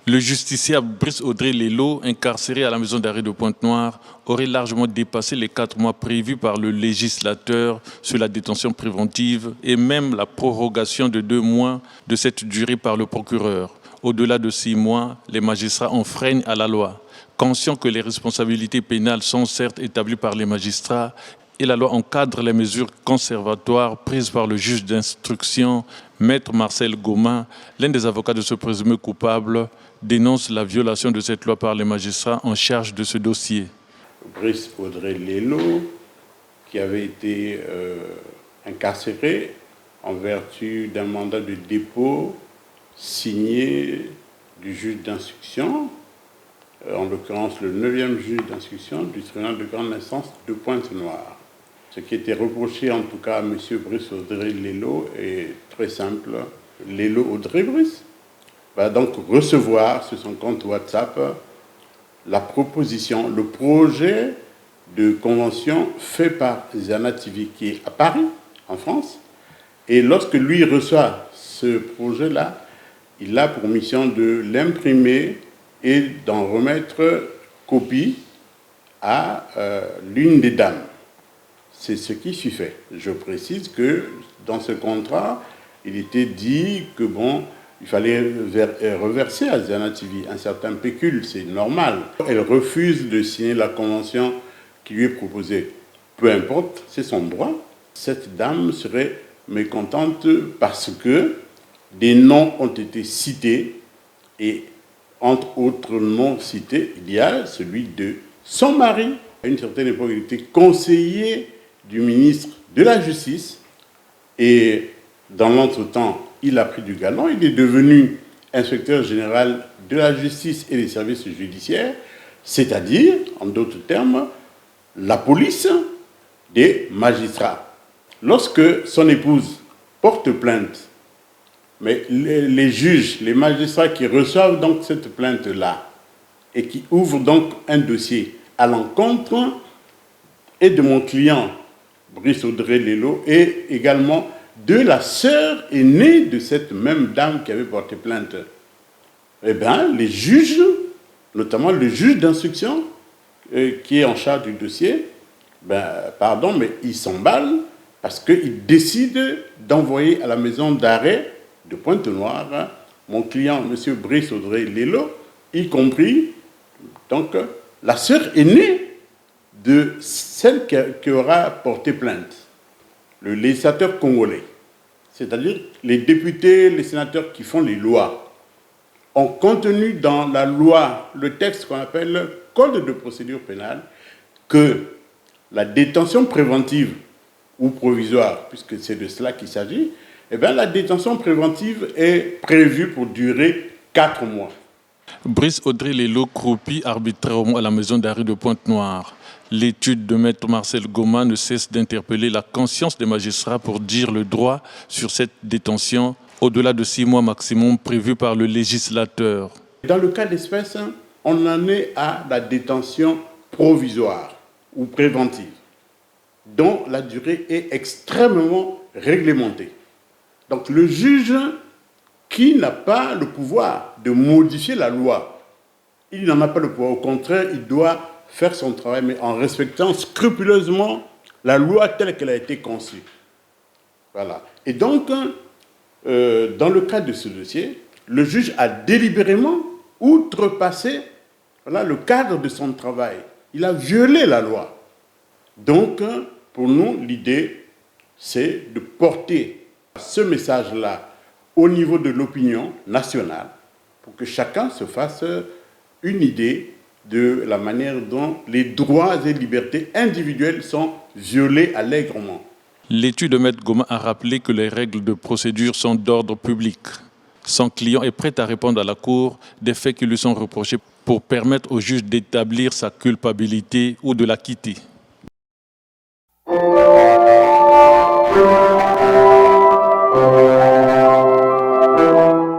Le justiciable Brice Audrey Lelo, incarcéré à la maison d'arrêt de Pointe-Noire, aurait largement dépassé les 4 mois prévus par le législateur sur la détention préventive et même la prorogation de 2 mois de cette durée par le procureur. Au-delà de 6 mois, les magistrats enfreignent à la loi. Conscients que les responsabilités pénales sont certes établies par les magistrats et la loi encadre les mesures conservatoires prises par le juge d'instruction, Maître Marcel Goma, l'un des avocats de ce présumé coupable, dénonce la violation de cette loi par les magistrats en charge de ce dossier. Brice Audrey Lelo, qui avait été incarcéré en vertu d'un mandat de dépôt signé du juge d'instruction, en l'occurrence le 9e juge d'instruction du tribunal de grande instance de Pointe-Noire. Ce qui était reproché en tout cas à M. Brice Audrey Lelo est très simple. Lelo Audrey Brice va donc recevoir sur son compte WhatsApp la proposition, le projet de convention fait par Zana TV qui est à Paris, en France. Et lorsque lui reçoit ce projet-là, il a pour mission de l'imprimer et d'en remettre copie à l'une des dames. C'est ce qui fut fait. Je précise que dans ce contrat, il était dit que bon, il fallait reverser à Zana TV un certain pécule, c'est normal. Elle refuse de signer la convention qui lui est proposée. Peu importe, c'est son droit. Cette dame serait mécontente parce que des noms ont été cités et entre autres noms cités, il y a celui de son mari. À une certaine époque, il était conseiller du ministre de la Justice et dans l'entretemps, il a pris du galon, il est devenu inspecteur général de la justice et des services judiciaires, c'est-à-dire, en d'autres termes, la police des magistrats. Lorsque son épouse porte plainte, mais les juges, les magistrats qui reçoivent donc cette plainte-là et qui ouvrent donc un dossier à l'encontre et de mon client, Brice Audrey Lelo, et également de la sœur aînée de cette même dame qui avait porté plainte. Eh bien, les juges, notamment le juge d'instruction qui est en charge du dossier, mais il s'emballe parce qu'il décide d'envoyer à la maison d'arrêt de Pointe-Noire mon client, M. Brice Audrey Lelo, y compris donc, la sœur aînée de celle qui aura porté plainte, le législateur congolais, c'est-à-dire les députés, les sénateurs qui font les lois, ont contenu dans la loi, le texte qu'on appelle le Code de procédure pénale, que la détention préventive ou provisoire, puisque c'est de cela qu'il s'agit, eh bien, la détention préventive est prévue pour durer 4 mois. Brice Audrey Lelo croupit arbitrairement à la maison d'arrêt de Pointe-Noire. L'étude de Maître Marcel Goma ne cesse d'interpeller la conscience des magistrats pour dire le droit sur cette détention au-delà de 6 mois maximum prévus par le législateur. Dans le cas d'espèce, on en est à la détention provisoire ou préventive, dont la durée est extrêmement réglementée. Donc le juge qui n'a pas le pouvoir de modifier la loi, il n'en a pas le pouvoir. Au contraire, il doit faire son travail, mais en respectant scrupuleusement la loi telle qu'elle a été conçue. Voilà. Et donc, dans le cadre de ce dossier, le juge a délibérément outrepassé le cadre de son travail. Il a violé la loi. Donc, pour nous, l'idée, c'est de porter ce message-là au niveau de l'opinion nationale pour que chacun se fasse une idée de la manière dont les droits et libertés individuelles sont violés allègrement. L'étude de Maître Goma a rappelé que les règles de procédure sont d'ordre public. Son client est prêt à répondre à la Cour des faits qui lui sont reprochés pour permettre au juge d'établir sa culpabilité ou de l'acquitter.